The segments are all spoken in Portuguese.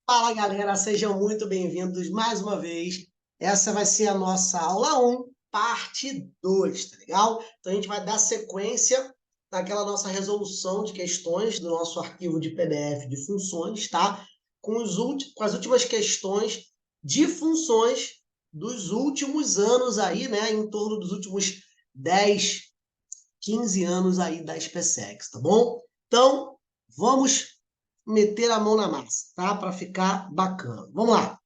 Fala, galera, sejam muito bem-vindos mais uma vez. Essa vai ser a nossa aula 1, parte 2, tá legal? Então, a gente vai dar sequência naquela nossa resolução de questões do nosso arquivo de PDF de funções, tá? Com as últimas questões de funções dos últimos anos aí, né? Em torno dos últimos 10, 15 anos aí da SpaceX, tá bom? Então, vamos meter a mão na massa, tá? Para ficar bacana. Vamos lá.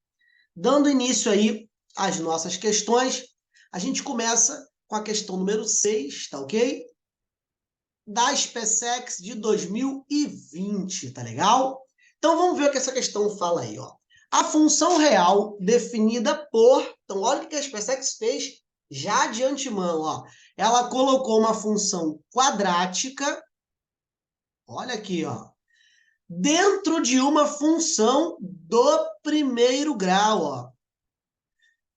Dando início aí às nossas questões, a gente começa com a questão número 6, tá ok? Da SpaceX de 2020, tá legal? Então vamos ver o que essa questão fala aí, ó. A função real definida por... Então olha o que a SpaceX fez já de antemão, ó. Ela colocou uma função quadrática, olha aqui, ó, dentro de uma função do primeiro grau, ó.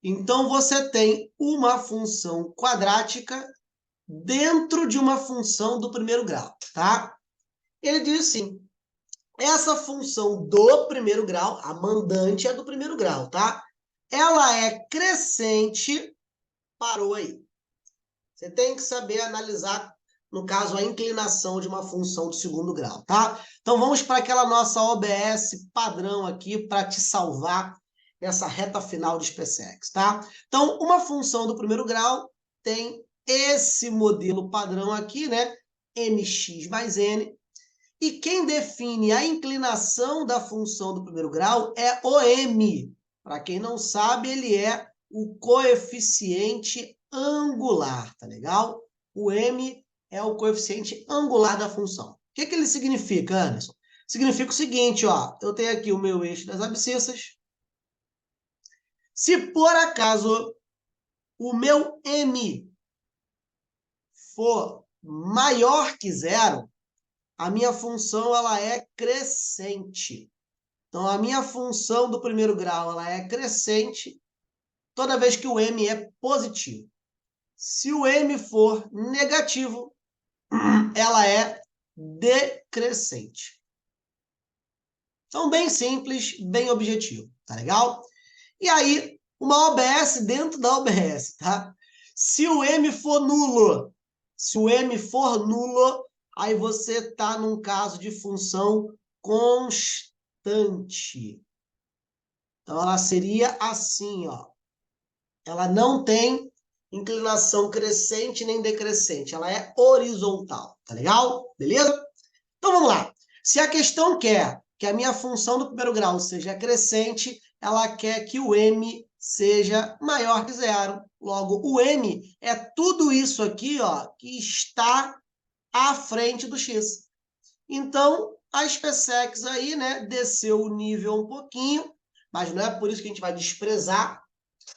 Então, você tem uma função quadrática dentro de uma função do primeiro grau, tá? Ele diz assim, essa função do primeiro grau, a mandante é do primeiro grau, tá? Ela é crescente, parou aí. Você tem que saber analisar, no caso, a inclinação de uma função de segundo grau, tá? Então, vamos para aquela nossa OBS padrão aqui para te salvar nessa reta final de SpaceX, tá? Então, uma função do primeiro grau tem esse modelo padrão aqui, né? mx mais n. E quem define a inclinação da função do primeiro grau é o m. Para quem não sabe, ele é o coeficiente angular, tá legal? O m é o coeficiente angular da função. O que ele significa, Anderson? Significa o seguinte, ó, eu tenho aqui o meu eixo das abscissas. Se por acaso o meu m for maior que zero, a minha função ela é crescente. Então, a minha função do primeiro grau ela é crescente toda vez que o m é positivo. Se o m for negativo, ela é decrescente. Então, bem simples, bem objetivo, tá legal? E aí, uma OBS dentro da OBS, tá? Se o m for nulo, aí você está num caso de função constante. Então, ela seria assim, ó. Ela não tem inclinação crescente nem decrescente. Ela é horizontal, tá legal? Beleza? Então, vamos lá. Se a questão quer que a minha função do primeiro grau seja crescente, ela quer que o m seja maior que zero. Logo, o m é tudo isso aqui, ó, que está à frente do x. Então, a SpaceX aí, né, desceu o nível um pouquinho, mas não é por isso que a gente vai desprezar.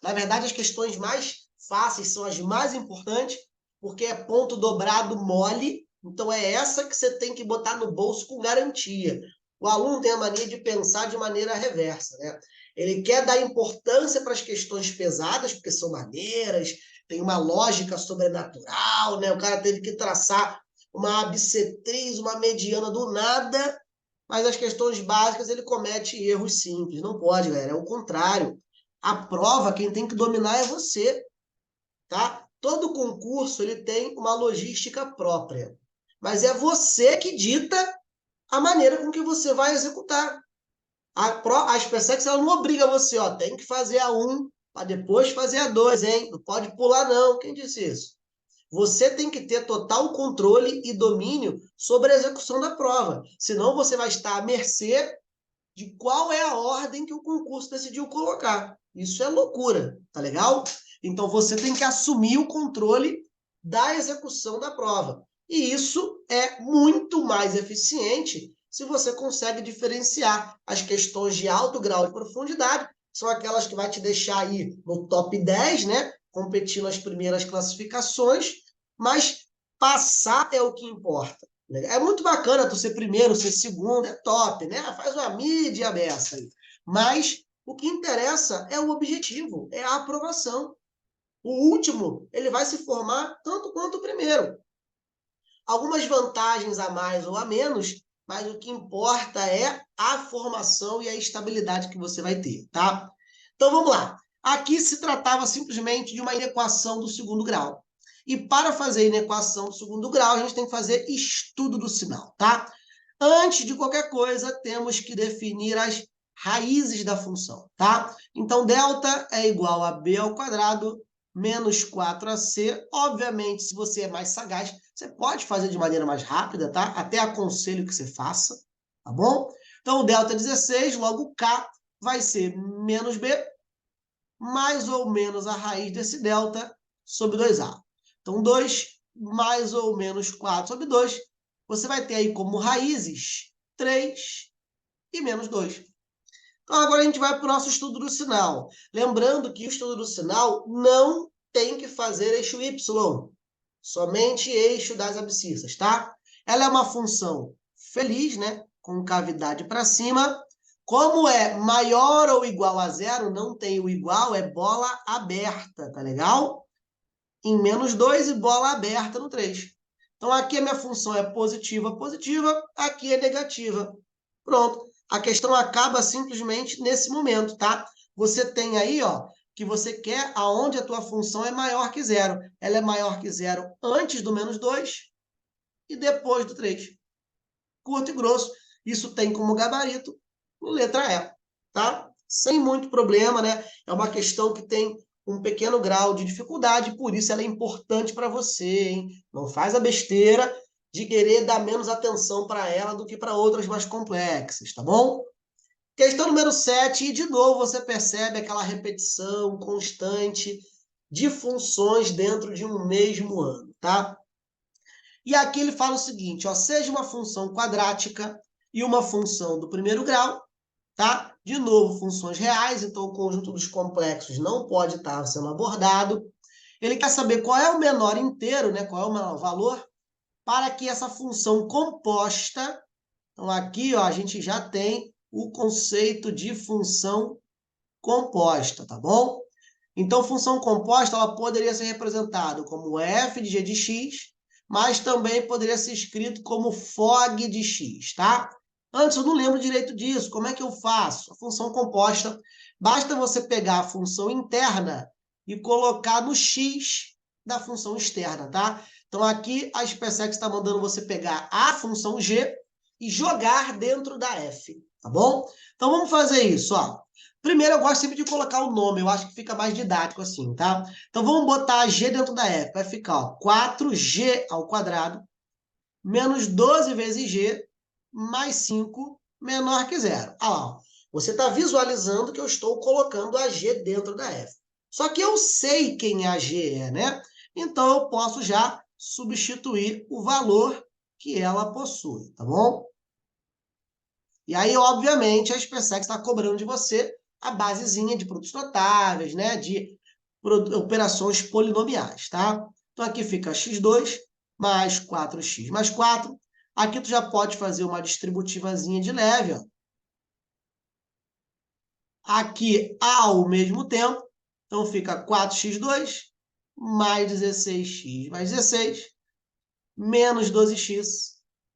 Na verdade, as questões mais fáceis são as mais importantes, porque é ponto dobrado mole, então é essa que você tem que botar no bolso com garantia. O aluno tem a mania de pensar de maneira reversa, né? Ele quer dar importância para as questões pesadas, porque são maneiras, tem uma lógica sobrenatural, né? O cara teve que traçar uma bissetriz, uma mediana do nada, mas as questões básicas ele comete erros simples. Não pode, galera, é o contrário. A prova, quem tem que dominar é você, tá? Todo concurso ele tem uma logística própria, mas é você que dita a maneira com que você vai executar. A SpaceX ela não obriga você, ó, tem que fazer a 1 para depois fazer a 2, hein? Não pode pular não. Quem disse isso? Você tem que ter total controle e domínio sobre a execução da prova, senão você vai estar à mercê de qual é a ordem que o concurso decidiu colocar. Isso é loucura, tá legal? Então você tem que assumir o controle da execução da prova. E isso é muito mais eficiente se você consegue diferenciar as questões de alto grau de profundidade, que são aquelas que vai te deixar aí no top 10, né? Competindo as primeiras classificações, mas passar é o que importa. É muito bacana tu ser primeiro, ser segundo, é top, né? Faz uma mídia beça aí. Mas o que interessa é o objetivo, é a aprovação. O último, ele vai se formar tanto quanto o primeiro. Algumas vantagens a mais ou a menos mas o que importa é a formação e a estabilidade que você vai ter, tá? Então, vamos lá. Aqui se tratava simplesmente de uma inequação do segundo grau. E para fazer inequação do segundo grau, a gente tem que fazer estudo do sinal, tá? Antes de qualquer coisa, temos que definir as raízes da função, tá? Então, delta é igual a b ao quadrado menos 4ac. Obviamente, se você é mais sagaz, você pode fazer de maneira mais rápida, tá? Até aconselho que você faça, tá bom? Então, o delta é 16, logo k vai ser menos b, mais ou menos a raiz desse delta sobre 2a. Então, 2 mais ou menos 4 sobre 2, você vai ter aí como raízes 3 e menos 2. Então, agora a gente vai para o nosso estudo do sinal. Lembrando que o estudo do sinal não tem que fazer eixo y, somente eixo das abscissas, tá? Ela é uma função feliz, né? Com cavidade para cima. Como é maior ou igual a zero, não tem o igual, é bola aberta, tá legal? Em menos 2 e bola aberta no 3. Então, aqui a minha função é positiva, positiva, aqui é negativa. Pronto. A questão acaba simplesmente nesse momento, tá? Você tem aí, ó, que você quer aonde a tua função é maior que zero. Ela é maior que zero antes do menos 2 e depois do 3. Curto e grosso. Isso tem como gabarito letra E, tá? Sem muito problema, né? É uma questão que tem um pequeno grau de dificuldade, por isso ela é importante para você, hein? Não faz a besteira de querer dar menos atenção para ela do que para outras mais complexas, tá bom? Questão número 7, e de novo você percebe aquela repetição constante de funções dentro de um mesmo ano, tá? E aqui ele fala o seguinte, ó, seja uma função quadrática e uma função do primeiro grau, tá? De novo, funções reais, então o conjunto dos complexos não pode estar sendo abordado. Ele quer saber qual é o menor inteiro, né? Qual é o menor valor, para que essa função composta... Então, aqui, ó, a gente já tem o conceito de função composta, tá bom? Então, função composta, ela poderia ser representada como f de g de x, mas também poderia ser escrito como fog de x, tá? Antes, eu não lembro direito disso. Como é que eu faço? A função composta, basta você pegar a função interna e colocar no x da função externa, tá? Então, aqui a SpaceX está mandando você pegar a função g e jogar dentro da f, tá bom? Então, vamos fazer isso, ó. Primeiro, eu gosto sempre de colocar o nome, eu acho que fica mais didático assim, tá? Então, vamos botar g dentro da f. Vai ficar, ó, 4g ao quadrado menos 12 vezes g mais 5 menor que zero. Ah lá, ó. Você está visualizando que eu estou colocando a g dentro da f. Só que eu sei quem a g é, né? Então, eu posso já substituir o valor que ela possui, tá bom? E aí, obviamente, a SpaceX está cobrando de você a basezinha de produtos notáveis, né? De operações polinomiais, tá? Então, aqui fica x2 mais 4x mais 4. Aqui tu já pode fazer uma distributivazinha de leve, ó. Aqui, ao mesmo tempo, então fica 4x2 mais 16x mais 16, menos 12x,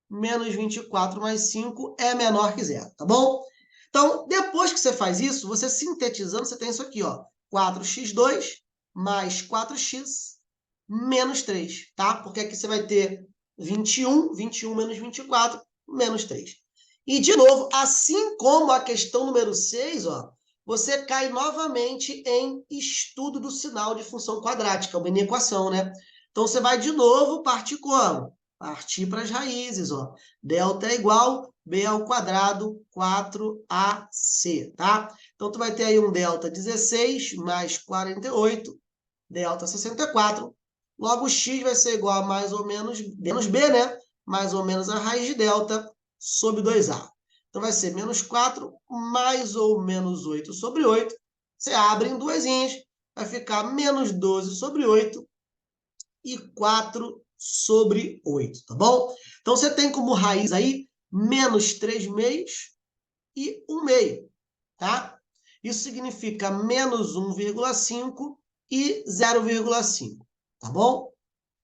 menos 24 mais 5 é menor que zero, tá bom? Então, depois que você faz isso, você sintetizando, você tem isso aqui, ó. 4x2 mais 4x menos 3, tá? Porque aqui você vai ter 21 menos 24, menos 3. E, de novo, assim como a questão número 6, ó, você cai novamente em estudo do sinal de função quadrática, uma inequação, né? Então, você vai de novo partir como? Partir para as raízes, ó. Delta é igual b ao quadrado 4ac, tá? Então, tu vai ter aí um delta 16 mais 48, delta 64. Logo, o x vai ser igual a mais ou menos b, né? Mais ou menos a raiz de delta sobre 2a. Então, vai ser menos 4 mais ou menos 8 sobre 8. Você abre em duasinhas, vai ficar menos 12 sobre 8 e 4 sobre 8, tá bom? Então, você tem como raiz aí menos 3 meios e 1 meio, tá? Isso significa menos 1,5 e 0,5, tá bom?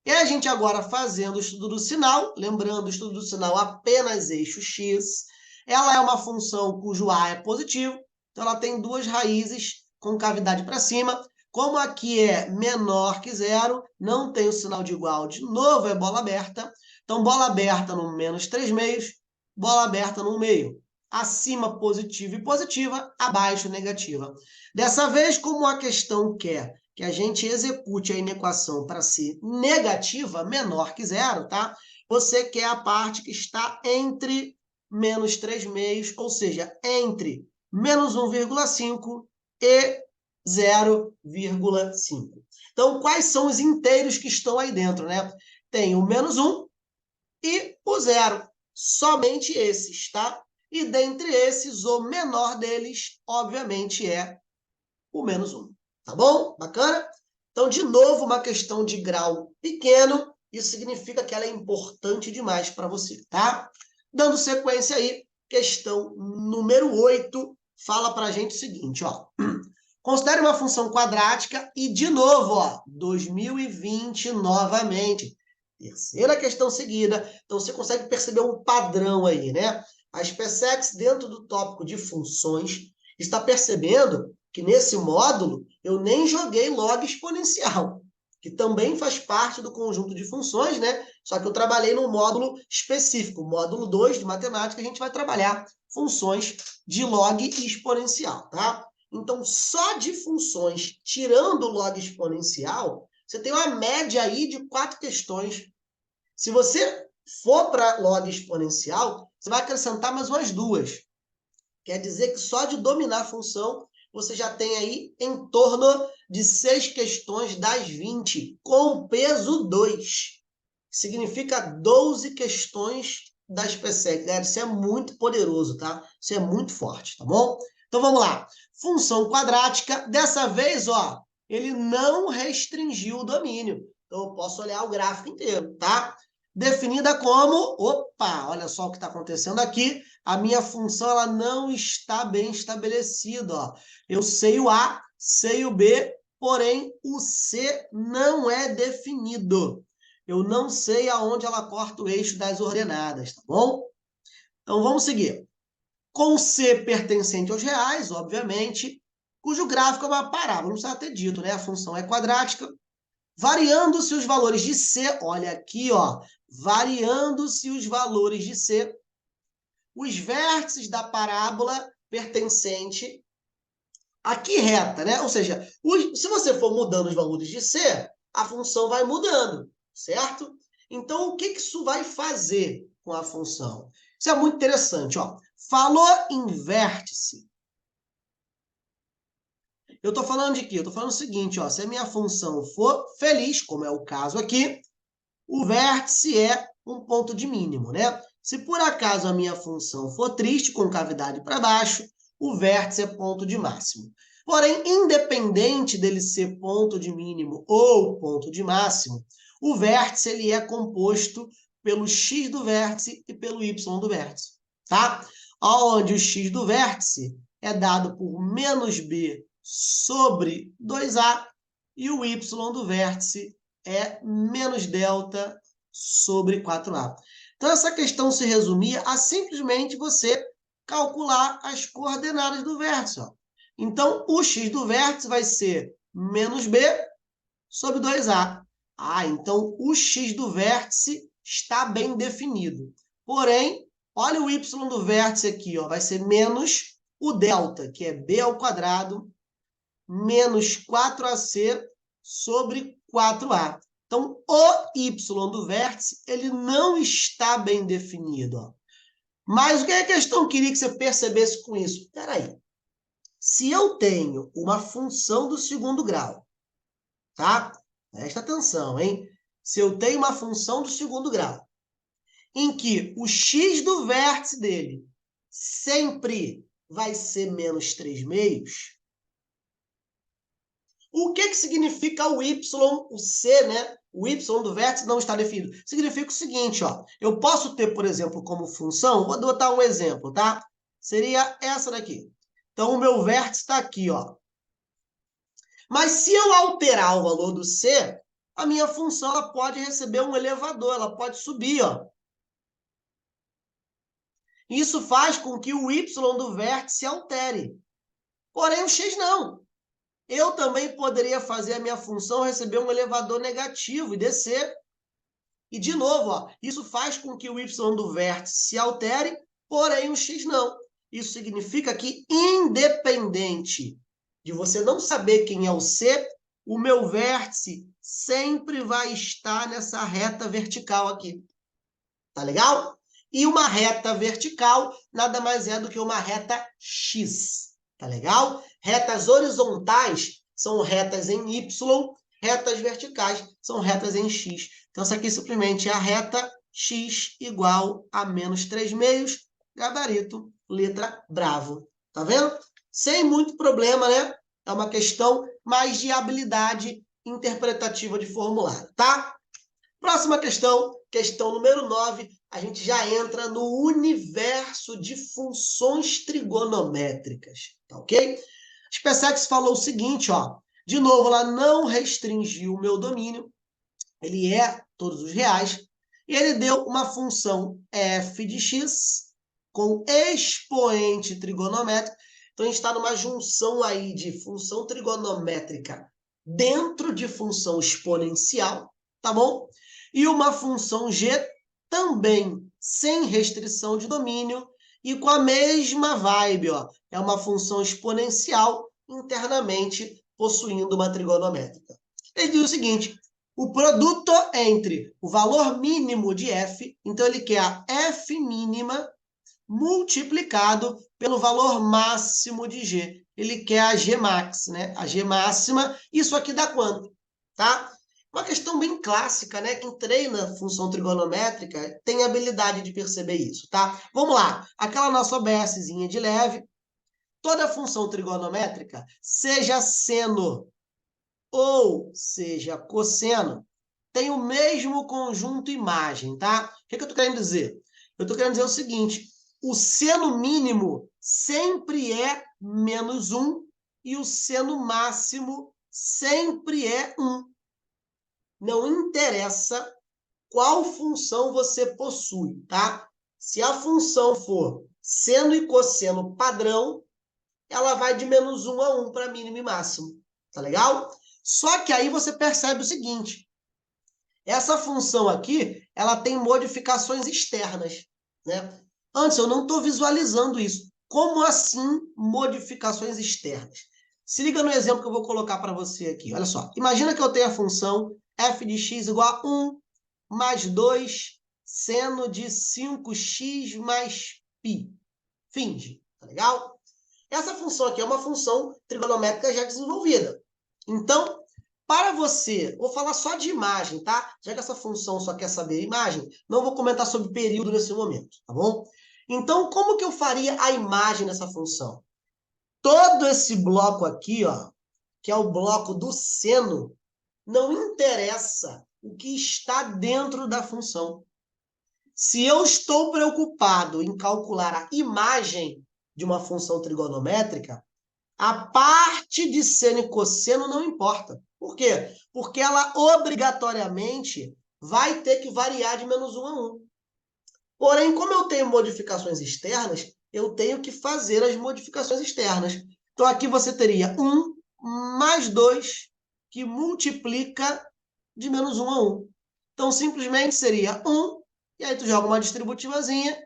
E a gente agora fazendo o estudo do sinal, lembrando o estudo do sinal apenas eixo x, ela é uma função cujo a é positivo, então ela tem duas raízes com cavidade para cima. Como aqui é menor que zero, não tem o sinal de igual, de novo é bola aberta. Então, bola aberta no menos 3 meios, bola aberta no meio. Acima positiva e positiva, abaixo negativa. Dessa vez, como a questão quer que a gente execute a inequação para ser negativa, menor que zero, tá? Você quer a parte que está entre menos 3 meios, ou seja, entre menos 1,5 e 0,5. Então, quais são os inteiros que estão aí dentro, né? Tem o menos 1 e o 0. Somente esses, tá? E dentre esses, o menor deles, obviamente, é o menos 1. Tá bom? Bacana? Então, de novo, uma questão de grau pequeno. Isso significa que ela é importante demais para você, tá? Dando sequência aí, questão número 8 fala para a gente o seguinte, ó. Considere uma função quadrática e, de novo, ó, 2020 novamente. Terceira questão seguida. Então, você consegue perceber um padrão aí, né? A SpaceX, dentro do tópico de funções, está percebendo que nesse módulo eu nem joguei log exponencial, que também faz parte do conjunto de funções, né? Só que eu trabalhei num módulo específico. Módulo 2 de matemática, a gente vai trabalhar funções de log exponencial, tá? Então, só de funções, tirando o log exponencial, você tem uma média aí de 4 questões. Se você for para log exponencial, você vai acrescentar mais umas 2. Quer dizer que só de dominar a função, você já tem aí em torno de 6 questões das 20, com peso 2. Significa 12 questões da SpaceX. Galera, isso é muito poderoso, tá? Isso é muito forte, tá bom? Então, vamos lá. Função quadrática, dessa vez, ó, ele não restringiu o domínio. Então, eu posso olhar o gráfico inteiro, tá? Definida como, opa, olha só o que está acontecendo aqui, a minha função ela não está bem estabelecida, ó. Eu sei o A, sei o B, porém o C não é definido. Eu não sei aonde ela corta o eixo das ordenadas, tá bom? Então, vamos seguir. Com C pertencente aos reais, obviamente, cujo gráfico é uma parábola, não precisa ter dito, né? A função é quadrática. Variando-se os valores de C, olha aqui, ó, variando-se os valores de C, os vértices da parábola pertencente aqui reta, né? Ou seja, se você for mudando os valores de C, a função vai mudando, certo? Então, o que isso vai fazer com a função? Isso é muito interessante, ó. Falou em vértice. Eu estou falando de quê? Eu estou falando o seguinte, ó. Se a minha função for feliz, como é o caso aqui, o vértice é um ponto de mínimo, né? Se por acaso a minha função for triste, com cavidade para baixo, o vértice é ponto de máximo. Porém, independente dele ser ponto de mínimo ou ponto de máximo, o vértice ele é composto pelo x do vértice e pelo y do vértice, tá? Onde o x do vértice é dado por menos b sobre 2a e o y do vértice é menos delta sobre 4a. Então, essa questão se resumia a simplesmente você calcular as coordenadas do vértice, ó. Então, o x do vértice vai ser menos b sobre 2a. Ah, então o x do vértice está bem definido. Porém, olha o y do vértice aqui, ó, vai ser menos o delta, que é b ao quadrado, menos 4ac sobre 4a. Então, o y do vértice, ele não está bem definido, ó. Mas o que a questão queria que você percebesse com isso? Espera aí. Se eu tenho uma função do segundo grau, tá? Presta atenção, hein? Se eu tenho uma função do segundo grau, em que o x do vértice dele sempre vai ser menos 3 meios, o que significa o y, o c, né? O y do vértice não está definido. Significa o seguinte, ó. Eu posso ter, por exemplo, como função, vou botar um exemplo, tá? Seria essa daqui. Então, o meu vértice está aqui, ó. Mas se eu alterar o valor do c, a minha função ela pode receber um elevador, ela pode subir, ó. Isso faz com que o y do vértice altere. Porém, o x não. Eu também poderia fazer a minha função receber um elevador negativo e descer. E, de novo, ó, isso faz com que o y do vértice se altere, porém o x não. Isso significa que, independente de você não saber quem é o c, o meu vértice sempre vai estar nessa reta vertical aqui. Tá legal? E uma reta vertical nada mais é do que uma reta x. Tá legal? Retas horizontais são retas em y, retas verticais são retas em x. Então, essa aqui simplesmente é a reta x igual a menos 3/2, gabarito, letra bravo. Tá vendo? Sem muito problema, né? É uma questão mais de habilidade interpretativa de formulário, tá? Próxima questão, questão número 9, a gente já entra no universo de funções trigonométricas, tá ok? A SpaceX falou o seguinte, ó, de novo, ela não restringiu o meu domínio, ele é todos os reais, e ele deu uma função f de x com expoente trigonométrico. Então, a gente está numa junção aí de função trigonométrica dentro de função exponencial, tá bom? E uma função g também sem restrição de domínio e com a mesma vibe, ó. É uma função exponencial internamente possuindo uma trigonométrica. Ele diz o seguinte, o produto entre o valor mínimo de f, então ele quer a f mínima multiplicado pelo valor máximo de g. Ele quer a g max, né? A g máxima, isso aqui dá quanto? Tá? Uma questão bem clássica, né? Quem treina função trigonométrica tem habilidade de perceber isso, tá? Vamos lá. Aquela nossa OBSzinha de leve. Toda função trigonométrica, seja seno ou seja cosseno, tem o mesmo conjunto imagem, tá? O que eu estou querendo dizer? Eu estou querendo dizer o seguinte, o seno mínimo sempre é menos 1 e o seno máximo sempre é 1. Não interessa qual função você possui, tá? Se a função for seno e cosseno padrão, ela vai de menos 1 a 1 para mínimo e máximo, tá legal? Só que aí você percebe o seguinte, essa função aqui, ela tem modificações externas, né? Antes, eu não estou visualizando isso. Como assim modificações externas? Se liga no exemplo que eu vou colocar para você aqui. Olha só, imagina que eu tenho a função f de x igual a 1 mais 2 seno de 5x mais π. Finge, tá legal? Essa função aqui é uma função trigonométrica já desenvolvida. Então, para você, vou falar só de imagem, tá? Já que essa função só quer saber imagem, não vou comentar sobre período nesse momento, tá bom? Então, como que eu faria a imagem dessa função? Todo esse bloco aqui, ó, que é o bloco do seno, não interessa o que está dentro da função. Se eu estou preocupado em calcular a imagem de uma função trigonométrica, a parte de seno e cosseno não importa. Por quê? Porque ela obrigatoriamente vai ter que variar de menos 1 a 1. Porém, como eu tenho modificações externas, eu tenho que fazer as modificações externas. Então, aqui você teria 1 mais 2, que multiplica de menos 1 a 1. Então, simplesmente seria 1, e aí tu joga uma distributivazinha,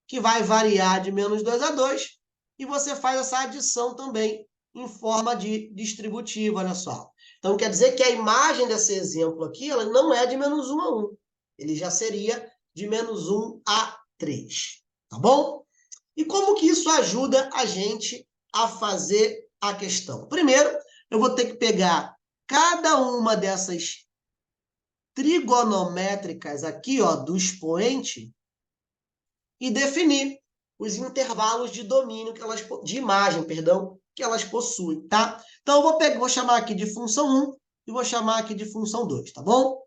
que vai variar de menos 2 a 2, e você faz essa adição também em forma de distributiva, olha só. Então, quer dizer que a imagem desse exemplo aqui, ela não é de menos 1 a 1. Ele já seria de menos 1 a 3, tá bom? E como que isso ajuda a gente a fazer a questão? Primeiro, eu vou ter que pegar cada uma dessas trigonométricas aqui, ó, do expoente, e definir os intervalos de domínio que elas, de imagem, perdão, que elas possuem, tá? Então, eu vou chamar aqui de função 1 e vou chamar aqui de função 2, tá bom?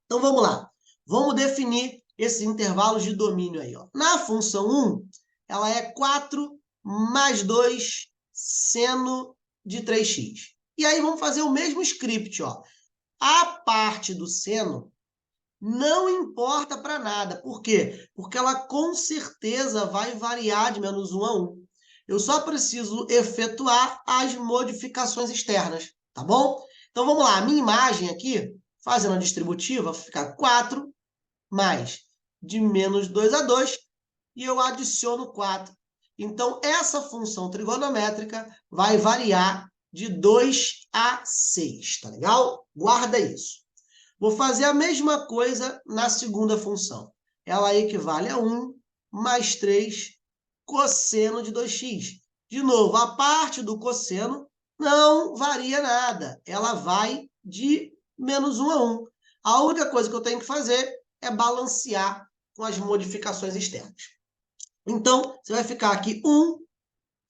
Então, vamos lá. Vamos definir esses intervalos de domínio aí, ó. Na função 1, ela é 4 mais 2 seno de 3x. E aí, vamos fazer o mesmo script, ó. A parte do seno não importa para nada. Por quê? Porque ela com certeza vai variar de menos 1 a 1. Eu só preciso efetuar as modificações externas, tá bom? Então, vamos lá. A minha imagem aqui, fazendo a distributiva, vai ficar 4 mais de menos 2 a 2, e eu adiciono 4. Então, essa função trigonométrica vai variar de 2 a 6, tá legal? Guarda isso. Vou fazer a mesma coisa na segunda função. Ela equivale a 1 mais 3 cosseno de 2x. De novo, a parte do cosseno não varia nada. Ela vai de menos 1 a 1. A única coisa que eu tenho que fazer é balancear com as modificações externas. Então, você vai ficar aqui 1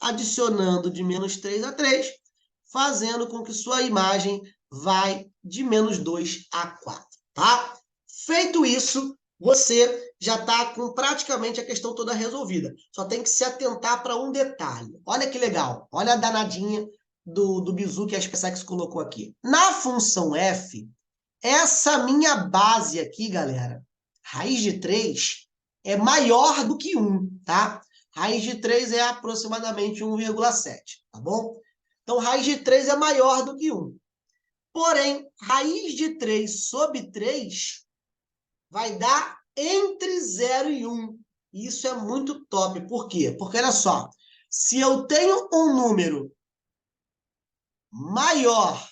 adicionando de menos 3 a 3, fazendo com que sua imagem vai de menos 2 a 4, tá? Feito isso, você já está com praticamente a questão toda resolvida. Só tem que se atentar para um detalhe. Olha que legal. Olha a danadinha do bizu que a SpaceX colocou aqui. Na função f, essa minha base aqui, galera, raiz de 3, é maior do que 1, tá? Raiz de 3 é aproximadamente 1,7, tá bom? Então, raiz de 3 é maior do que 1. Porém, raiz de 3 sobre 3 vai dar entre 0 e 1. E isso é muito top. Por quê? Porque, olha só, se eu tenho um número maior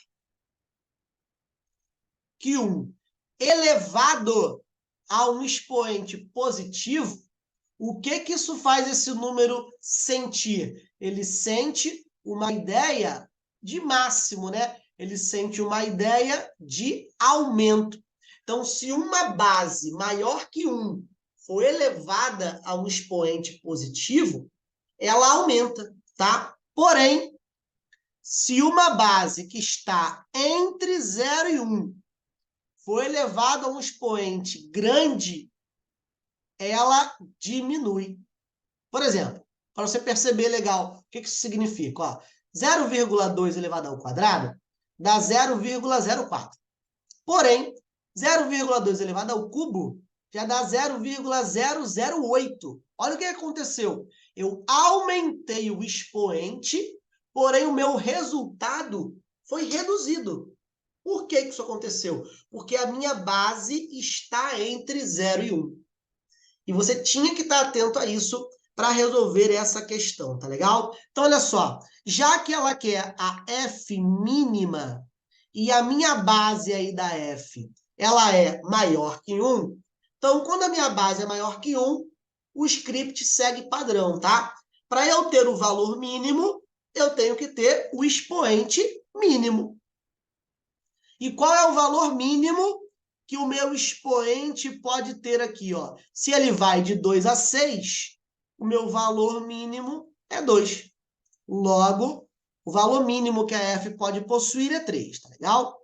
que 1 elevado a um expoente positivo, o que que isso faz esse número sentir? Ele sente uma ideia de máximo, né? Ele sente uma ideia de aumento. Então, se uma base maior que 1 for elevada a um expoente positivo, ela aumenta, tá? Porém, se uma base que está entre 0 e 1 for elevada a um expoente grande, ela diminui. Por exemplo, para você perceber legal o que isso significa, ó, 0,2 elevado ao quadrado dá 0,04. Porém, 0,2 elevado ao cubo já dá 0,008. Olha o que aconteceu. Eu aumentei o expoente, porém o meu resultado foi reduzido. Por que isso aconteceu? Porque a minha base está entre 0 e 1. E você tinha que estar atento a isso para resolver essa questão, tá legal? Então, olha só, já que ela quer a f mínima e a minha base aí da f, ela é maior que 1, então, quando a minha base é maior que 1, o script segue padrão, tá? Para eu ter o valor mínimo, eu tenho que ter o expoente mínimo. E qual é o valor mínimo que o meu expoente pode ter aqui, ó? Se ele vai de 2 a 6, o meu valor mínimo é 2. Logo, o valor mínimo que a f pode possuir é 3, tá legal?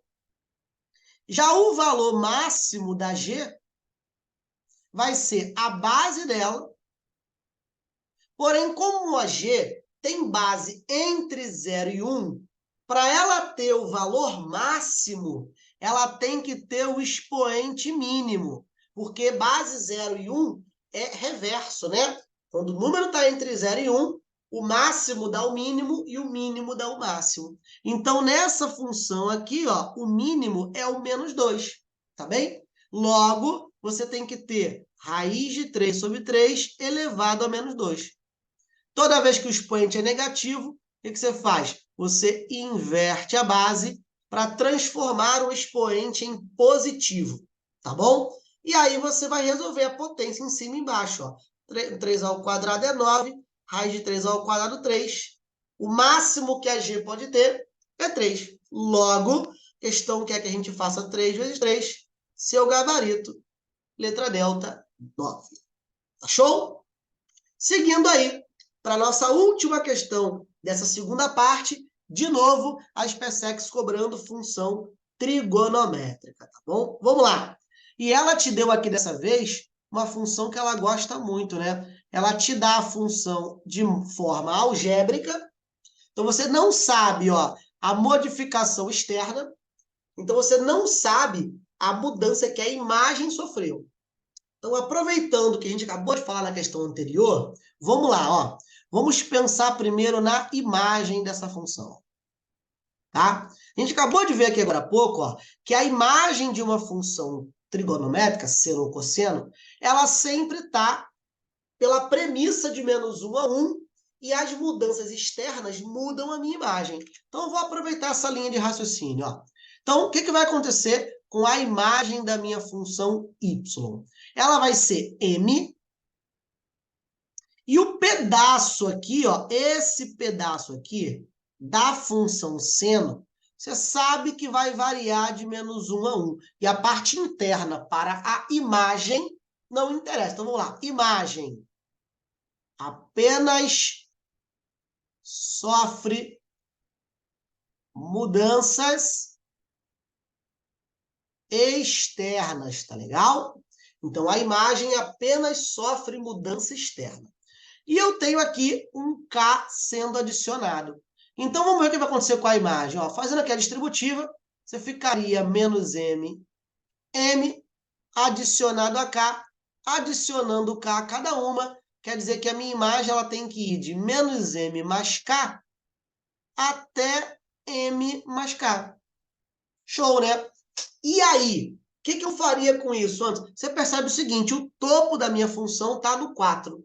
Já o valor máximo da g vai ser a base dela, porém, como a g tem base entre 0 e 1, para ela ter o valor máximo, ela tem que ter o expoente mínimo, porque base 0 e 1 é reverso, né? Quando o número está entre 0 e 1, o máximo dá o mínimo e o mínimo dá o máximo. Então, nessa função aqui, ó, o mínimo é o menos 2, tá bem? Logo, você tem que ter raiz de 3 sobre 3 elevado a menos 2. Toda vez que o expoente é negativo, o que você faz? Você inverte a base para transformar o expoente em positivo, tá bom? E aí você vai resolver a potência em cima e embaixo, ó. 3 ao quadrado é 9, raiz de 3 ao quadrado, 3. O máximo que a g pode ter é 3. Logo, a questão quer que a gente faça 3 vezes 3. Seu gabarito, letra delta, 9. Tá show? Seguindo aí, para a nossa última questão dessa segunda parte, de novo, a SpaceX cobrando função trigonométrica, tá bom? Vamos lá. E ela te deu aqui dessa vez uma função que ela gosta muito, né? Ela te dá a função de forma algébrica. Então, você não sabe, ó, a modificação externa, Então, você não sabe a mudança que a imagem sofreu. Então, aproveitando que a gente acabou de falar na questão anterior, vamos lá, ó. Vamos pensar primeiro na imagem dessa função. Tá? A gente acabou de ver aqui agora há pouco, ó, que a imagem de uma função trigonométrica, seno ou cosseno, ela sempre está pela premissa de -1 a 1, e as mudanças externas mudam a minha imagem. Então, eu vou aproveitar essa linha de raciocínio. Ó. Então, o que vai acontecer com a imagem da minha função y? Ela vai ser m, e o pedaço aqui, ó, esse pedaço aqui, da função seno, você sabe que vai variar de -1 a 1. E a parte interna para a imagem não interessa. Então, vamos lá. Imagem apenas sofre mudanças externas, tá legal? Então, a imagem apenas sofre mudança externa. E eu tenho aqui um K sendo adicionado. Então, vamos ver o que vai acontecer com a imagem. Ó, fazendo aqui a distributiva, você ficaria -m, m adicionado a K, adicionando K a cada uma, quer dizer que a minha imagem ela tem que ir de -m mais K até m mais K. Show, né? E aí, o que eu faria com isso antes? Você percebe o seguinte, o topo da minha função está no 4.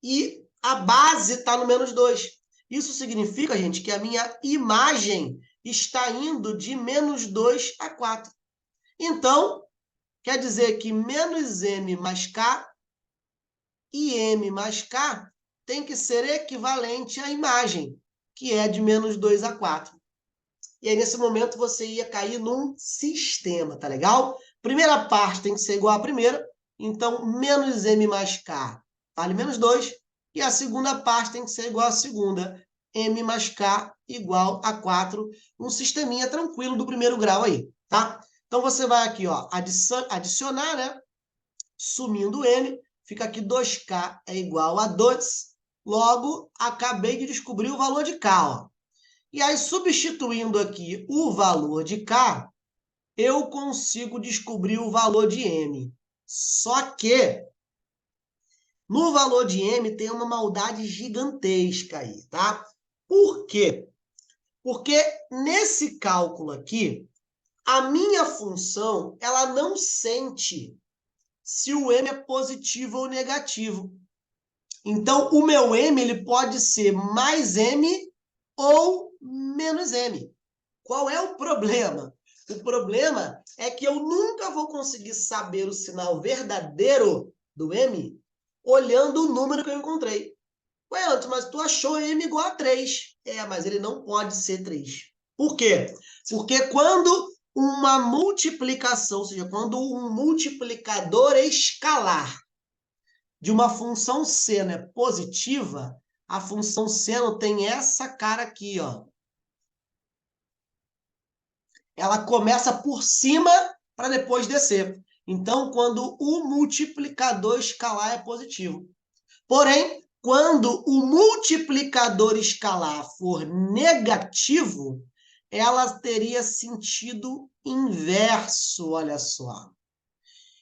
E a base está no -2. Isso significa, gente, que a minha imagem está indo de -2 a 4. Então, quer dizer que -m mais K e m mais K tem que ser equivalente à imagem, que é de -2 a 4. E aí, nesse momento, você ia cair num sistema, tá legal? Primeira parte tem que ser igual à primeira, então, -m mais K vale -2, e a segunda parte tem que ser igual à segunda, m mais K igual a 4, um sisteminha tranquilo do primeiro grau aí, tá? Então, você vai aqui, ó, adicionar, né? Sumindo m, fica aqui 2K é igual a 2, logo, acabei de descobrir o valor de K, ó. E aí, substituindo aqui o valor de K, eu consigo descobrir o valor de M. Só que, no valor de M, tem uma maldade gigantesca aí, tá? Por quê? Porque nesse cálculo aqui, a minha função, ela não sente se o M é positivo ou negativo. Então, o meu M ele pode ser mais M ou menos M. Qual é o problema? O problema é que eu nunca vou conseguir saber o sinal verdadeiro do M olhando o número que eu encontrei. Ué, Anto, mas tu achou M igual a 3. É, mas ele não pode ser 3. Por quê? Porque quando uma multiplicação, ou seja, quando um multiplicador escalar de uma função seno é positiva, a função seno tem essa cara aqui, ó. Ela começa por cima para depois descer. Então, quando o multiplicador escalar é positivo. Porém, quando o multiplicador escalar for negativo, ela teria sentido inverso, olha só.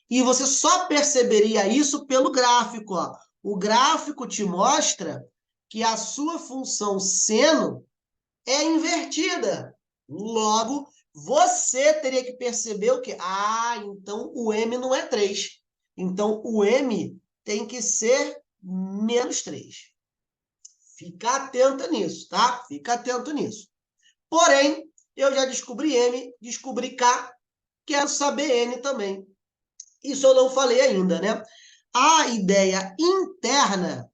E você só perceberia isso pelo gráfico, ó. O gráfico te mostra que a sua função seno é invertida. Logo, você teria que perceber o quê? Ah, então o M não é 3. Então, o M tem que ser -3. Fica atento nisso, tá? Fica atento nisso. Porém, eu já descobri M, descobri K, quero saber N também. Isso eu não falei ainda, né? A ideia interna,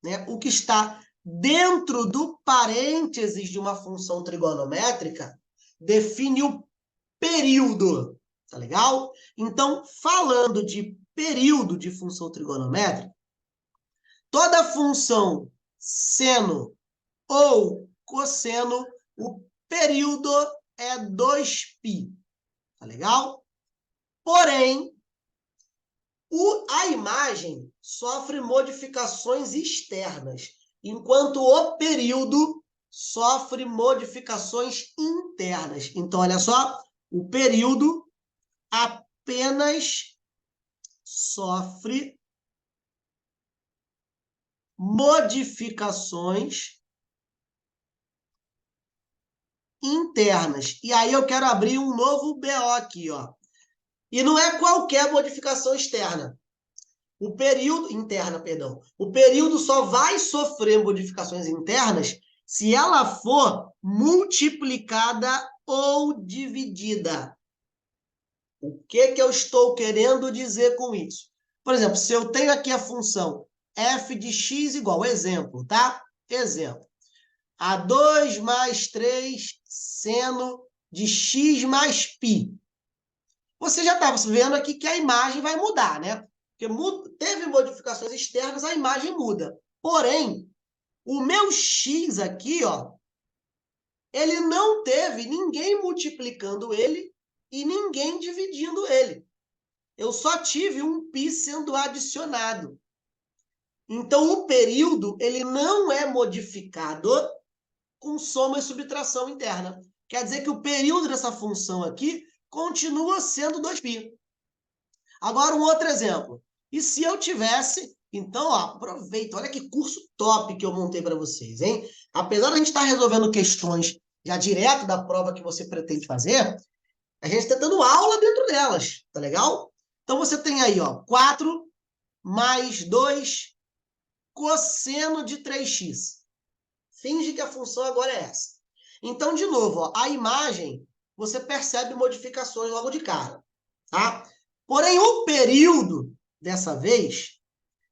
né, o que está dentro do parênteses de uma função trigonométrica, define o período, tá legal? Então, falando de período de função trigonométrica, toda função seno ou cosseno, o período é 2π, tá legal? Porém, a imagem sofre modificações externas, enquanto o período sofre modificações internas. Então, olha só, O período apenas sofre modificações internas. E aí eu quero abrir um novo BO aqui, ó. E não é qualquer modificação externa. O período interna, perdão. O período só vai sofrer modificações internas se ela for multiplicada ou dividida. O que que eu estou querendo dizer com isso? Por exemplo, se eu tenho aqui a função f de x igual, exemplo, tá? Exemplo. A 2 mais 3 seno de x mais π. Você já estava vendo aqui que a imagem vai mudar, né? Porque teve modificações externas, a imagem muda. Porém, o meu x aqui, ó, ele não teve ninguém multiplicando ele e ninguém dividindo ele. Eu só tive um π sendo adicionado. Então, o período ele não é modificado com soma e subtração interna. Quer dizer que o período dessa função aqui continua sendo 2π. Agora, um outro exemplo. E se eu tivesse... Então, ó, aproveita. Olha que curso top que eu montei para vocês, hein? Apesar de a gente estar resolvendo questões já direto da prova que você pretende fazer, a gente está dando aula dentro delas, tá legal? Então, você tem aí, ó, 4 mais 2 cosseno de 3x. Finge que a função agora é essa. Então, de novo, ó, a imagem, você percebe modificações logo de cara, tá? Porém, o período, dessa vez,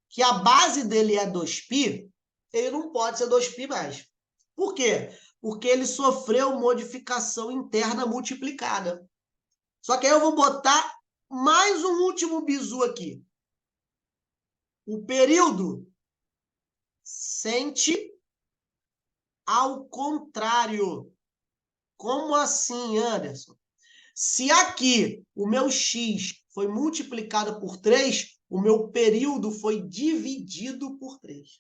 que a base dele é 2π, ele não pode ser 2π mais. Por quê? Porque ele sofreu modificação interna multiplicada. Só que aí eu vou botar mais um último bizu aqui. O período sente ao contrário. Como assim, Anderson? Se aqui o meu x foi multiplicado por 3, o meu período foi dividido por 3.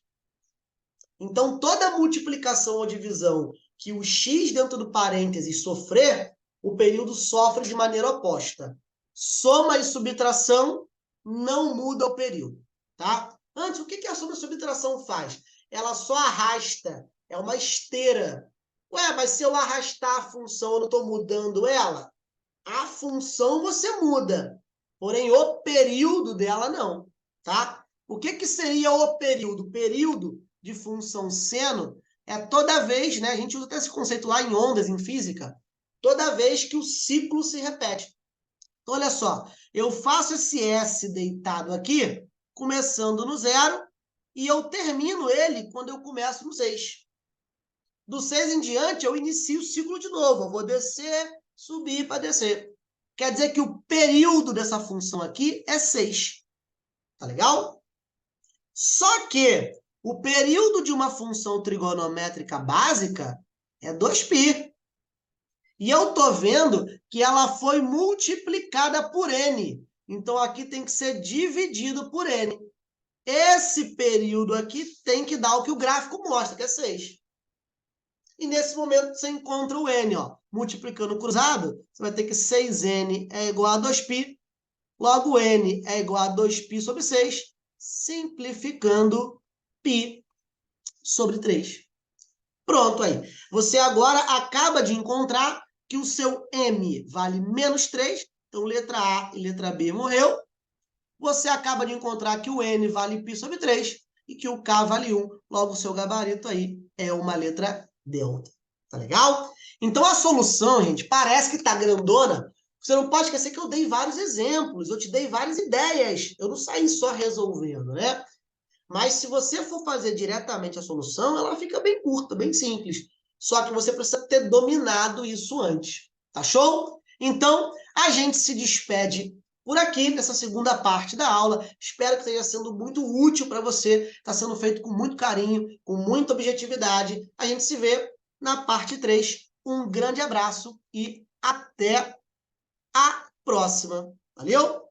Então, toda multiplicação ou divisão que o x dentro do parênteses sofrer, o período sofre de maneira oposta. Soma e subtração não muda o período, tá? Antes, o que a soma e subtração faz? Ela só arrasta, é uma esteira. Ué, mas se eu arrastar a função, eu não estou mudando ela? A função você muda, porém o período dela não, tá? O que seria o período? O período de função seno é toda vez, né? A gente usa até esse conceito lá em ondas, em física, toda vez que o ciclo se repete. Então, olha só, eu faço esse S deitado aqui, começando no 0, e eu termino ele quando eu começo no 6. Do 6 em diante, eu inicio o ciclo de novo. Eu vou descer, subir para descer. Quer dizer que o período dessa função aqui é 6. Tá legal? Só que o período de uma função trigonométrica básica é 2π. E eu estou vendo que ela foi multiplicada por n. Então, aqui tem que ser dividido por n. Esse período aqui tem que dar o que o gráfico mostra, que é 6. E nesse momento você encontra o n, ó. Multiplicando cruzado, você vai ter que 6n é igual a 2π. Logo, n é igual a 2π sobre 6, simplificando π sobre 3. Pronto aí. Você agora acaba de encontrar que o seu m vale menos 3, então letra A e letra B morreu. Você acaba de encontrar que o n vale π sobre 3 e que o k vale 1. Logo, o seu gabarito aí é uma letra delta. Tá legal? Então, a solução, gente, parece que tá grandona. Você não pode esquecer que eu dei vários exemplos, eu te dei várias ideias. Eu não saí só resolvendo, né? Mas se você for fazer diretamente a solução, ela fica bem curta, bem simples. Só que você precisa ter dominado isso antes. Tá show? Então, a gente se despede por aqui, nessa segunda parte da aula. Espero que esteja sendo muito útil para você. Está sendo feito com muito carinho, com muita objetividade. A gente se vê na parte 3. Um grande abraço e até a próxima. Valeu?